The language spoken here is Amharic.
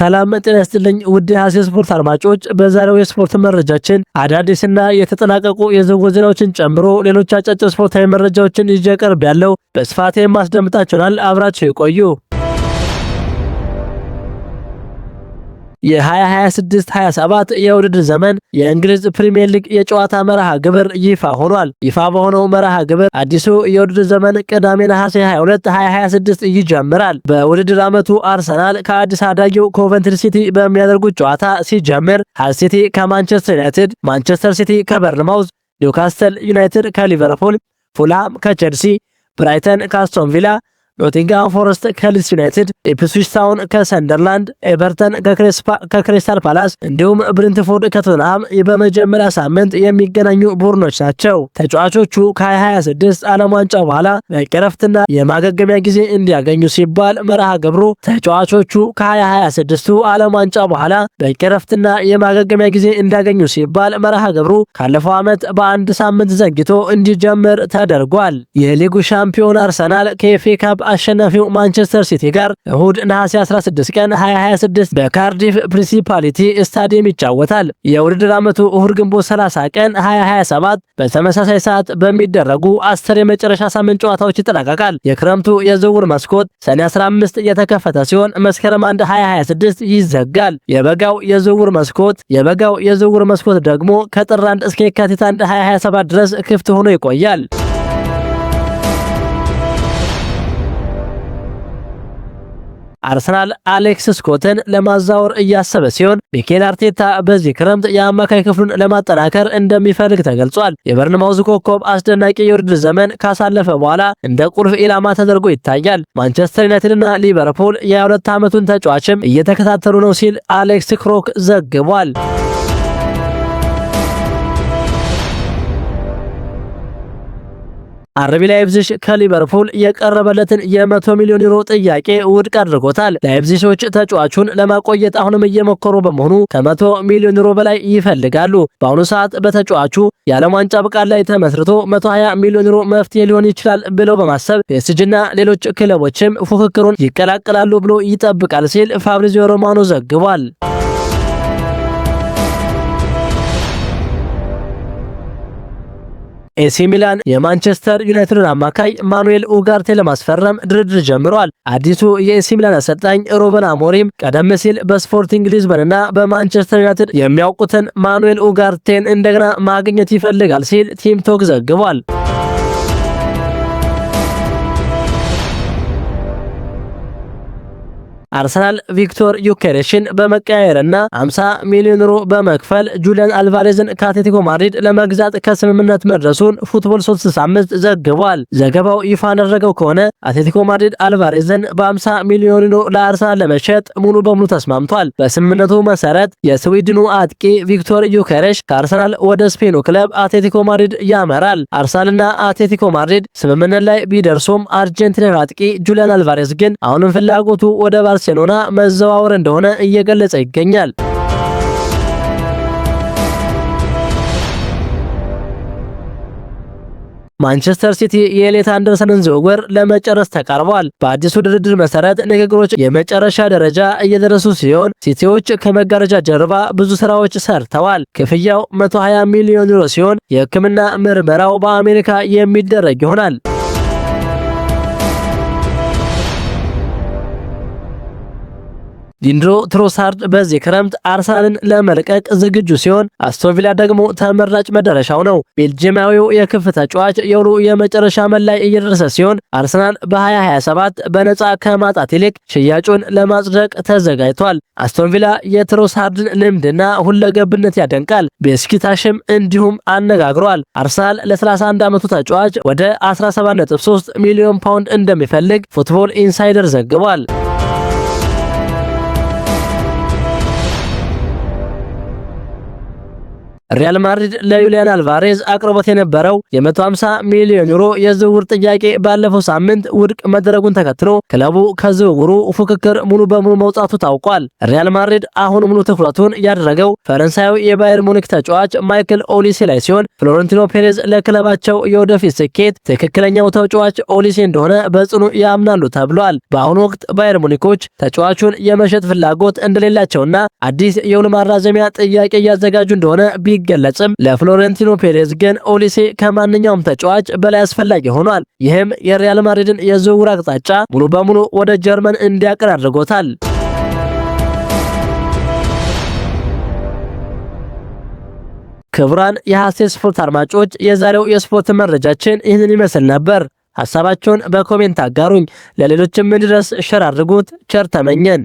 ሰላም ጤና ይስጥልኝ ውድ የሐሴት ስፖርት አድማጮች፣ በዛሬው የስፖርት መረጃችን አዳዲስና የተጠናቀቁ የዝውውር ዜናዎችን ጨምሮ ሌሎች አጫጭር ስፖርታዊ መረጃዎችን ይዤ ቀርቤያለሁ። በስፋት የማስደምጣችኋል። አብራችሁ ይቆዩ። የ2026-27 የውድድር ዘመን የእንግሊዝ ፕሪሚየር ሊግ የጨዋታ መርሃ ግብር ይፋ ሆኗል። ይፋ በሆነው መርሃ ግብር አዲሱ የውድድር ዘመን ቅዳሜ ነሐሴ 22 2026 ይጀምራል። በውድድር ዓመቱ አርሰናል ከአዲስ አዳጊው ኮቨንትሪ ሲቲ በሚያደርጉት ጨዋታ ሲጀምር ሃል ሲቲ ከማንቸስተር ዩናይትድ፣ ማንቸስተር ሲቲ ከበርንማውዝ፣ ኒውካስትል ዩናይትድ ከሊቨርፑል፣ ፉልሃም ከቼልሲ፣ ብራይተን ከአስቶን ቪላ፣ ኖቲንግሃም ፎረስት ከሊድስ ዩናይትድ፣ ኢፕስዊች ታውን ከሰንደርላንድ፣ ኤቨርተን ከክሪስታል ፓላስ እንዲሁም ብሬንትፎርድ ከቶተንሃም በመጀመሪያ ሳምንት የሚገናኙ ቡድኖች ናቸው። ተጫዋቾቹ ከ2026 ዓለም ዋንጫ በኋላ በእረፍትና የማገገሚያ ጊዜ እንዲያገኙ ሲባል መርሃ ግብሩ ተጫዋቾቹ ከ2026 ዓለም ዋንጫ በኋላ በእረፍትና የማገገሚያ ጊዜ እንዲያገኙ ሲባል መርሃ ግብሩ ካለፈው ዓመት በአንድ ሳምንት ዘግይቶ እንዲጀምር ተደርጓል። የሊጉ ሻምፒዮን አርሰናል ከኤፍኤ ካፕ አሸናፊው ማንቸስተር ሲቲ ጋር እሁድ ነሐሴ 16 ቀን 2026 በካርዲፍ ፕሪንሲፓሊቲ ስታዲየም ይጫወታል። የውድድር ዓመቱ እሁድ ግንቦት 30 ቀን 2027 በተመሳሳይ ሰዓት በሚደረጉ 10 የመጨረሻ ሳምንት ጨዋታዎች ይጠናቀቃል። የክረምቱ የዝውውር መስኮት ሰኔ 15 የተከፈተ ሲሆን መስከረም 1 2026 ይዘጋል። የበጋው የዝውውር መስኮት ደግሞ ከጥር 1 እስከ የካቲት 1 2027 ድረስ ክፍት ሆኖ ይቆያል። አርሰናል አሌክስ ስኮትን ለማዛወር እያሰበ ሲሆን ሚኬል አርቴታ በዚህ ክረምት የአማካይ ክፍሉን ለማጠናከር እንደሚፈልግ ተገልጿል። የበርንማውዝ ኮከብ አስደናቂ የውድድር ዘመን ካሳለፈ በኋላ እንደ ቁልፍ ኢላማ ተደርጎ ይታያል። ማንቸስተር ዩናይትድና ሊቨርፑል የ22 ዓመቱን ተጫዋችም እየተከታተሉ ነው ሲል አሌክስ ክሮክ ዘግቧል። አርቢ ላይፕዚግ ከሊቨርፑል የቀረበለትን የ100 ሚሊዮን ዩሮ ጥያቄ ውድቅ አድርጎታል። ላይፕዚጎች ተጫዋቹን ለማቆየት አሁንም እየሞከሩ በመሆኑ ከ100 ሚሊዮን ዩሮ በላይ ይፈልጋሉ። በአሁኑ ሰዓት በተጫዋቹ የዓለም ዋንጫ ብቃት ላይ ተመስርቶ 120 ሚሊዮን ዩሮ መፍትሄ ሊሆን ይችላል ብለው በማሰብ ፒኤስጂና ሌሎች ክለቦችም ፉክክሩን ይቀላቀላሉ ብሎ ይጠብቃል ሲል ፋብሪዚዮ ሮማኖ ዘግቧል። ኤሲ ሚላን የማንቸስተር ዩናይትድን አማካይ ማኑኤል ኡጋርቴ ለማስፈረም ድርድር ጀምሯል። አዲሱ የኤሲ ሚላን አሰልጣኝ ሩበን አሞሪም ቀደም ሲል በስፖርቲንግ ሊዝበንና በማንቸስተር ዩናይትድ የሚያውቁትን ማኑኤል ኡጋርቴን እንደገና ማግኘት ይፈልጋል ሲል ቲም ቶክ ዘግቧል። አርሰናል ቪክቶር ዩኬሬሽን በመቀያየርና 50 ሚሊዮን ዩሮ በመክፈል ጁሊያን አልቫሬዝን ከአትሌቲኮ ማድሪድ ለመግዛት ከስምምነት መድረሱን ፉትቦል 365 ዘግቧል። ዘገባው ይፋ እንዳደረገው ከሆነ አትሌቲኮ ማድሪድ አልቫሬዝን በ50 ሚሊዮን ዩሮ ለአርሰናል ለመሸጥ ሙሉ በሙሉ ተስማምቷል። በስምምነቱ መሰረት የስዊድኑ አጥቂ ቪክቶር ዩኬሬሽ ከአርሰናል ወደ ስፔኑ ክለብ አትሌቲኮ ማድሪድ ያመራል። አርሰናልና አትሌቲኮ ማድሪድ ስምምነት ላይ ቢደርሱም አርጀንቲናዊ አጥቂ ጁሊያን አልቫሬዝ ግን አሁንም ፍላጎቱ ወደ ባርሴሎና መዘዋወር እንደሆነ እየገለጸ ይገኛል። ማንቸስተር ሲቲ የኤሊዮት አንደርሰንን ዝውውር ለመጨረስ ተቃርቧል። በአዲሱ ድርድር መሰረት ንግግሮች የመጨረሻ ደረጃ እየደረሱ ሲሆን ሲቲዎች ከመጋረጃ ጀርባ ብዙ ስራዎች ሰርተዋል። ክፍያው 120 ሚሊዮን ዩሮ ሲሆን የሕክምና ምርመራው በአሜሪካ የሚደረግ ይሆናል። ሊንድሮ ትሮሳርድ በዚህ ክረምት አርሰናልን ለመልቀቅ ዝግጁ ሲሆን አስቶን ቪላ ደግሞ ተመራጭ መዳረሻው ነው። ቤልጂየማዊው የክፍ ተጫዋች የውሉ የመጨረሻ ዓመት ላይ እየደረሰ ሲሆን አርሰናል በ2027 በነፃ ከማጣት ይልቅ ሽያጩን ለማጽደቅ ተዘጋጅቷል። አስቶን ቪላ የትሮሳርድን ልምድና ሁለገብነት ያደንቃል። ቤስኪታሽም እንዲሁም አነጋግሯል። አርሰናል ለ31 ዓመቱ ተጫዋች ወደ 17.3 ሚሊዮን ፓውንድ እንደሚፈልግ ፉትቦል ኢንሳይደር ዘግቧል። ሪያል ማድሪድ ለዩሊያን አልቫሬዝ አቅርቦት የነበረው የ150 ሚሊዮን ዩሮ የዝውውር ጥያቄ ባለፈው ሳምንት ውድቅ መደረጉን ተከትሎ ክለቡ ከዝውውሩ ፉክክር ሙሉ በሙሉ መውጣቱ ታውቋል። ሪያል ማድሪድ አሁን ሙሉ ትኩረቱን ያደረገው ፈረንሳዊ የባየር ሙኒክ ተጫዋች ማይክል ኦሊሴ ላይ ሲሆን ፍሎሬንቲኖ ፔሬዝ ለክለባቸው የወደፊት ስኬት ትክክለኛው ተጫዋች ኦሊሴ እንደሆነ በጽኑ ያምናሉ ተብሏል። በአሁኑ ወቅት ባየር ሙኒኮች ተጫዋቹን የመሸጥ ፍላጎት እንደሌላቸውና አዲስ የውል ማራዘሚያ ጥያቄ እያዘጋጁ እንደሆነ ቢገለጽም ለፍሎሬንቲኖ ፔሬዝ ግን ኦሊሴ ከማንኛውም ተጫዋች በላይ አስፈላጊ ሆኗል። ይህም የሪያል ማድሪድን የዝውውር አቅጣጫ ሙሉ በሙሉ ወደ ጀርመን እንዲያቀር አድርጎታል። ክቡራን የሐሴት ስፖርት አድማጮች የዛሬው የስፖርት መረጃችን ይህንን ይመስል ነበር። ሐሳባቸውን በኮሜንት አጋሩኝ። ለሌሎችም እንዲደርስ ሸር አድርጉት። ቸር ተመኘን።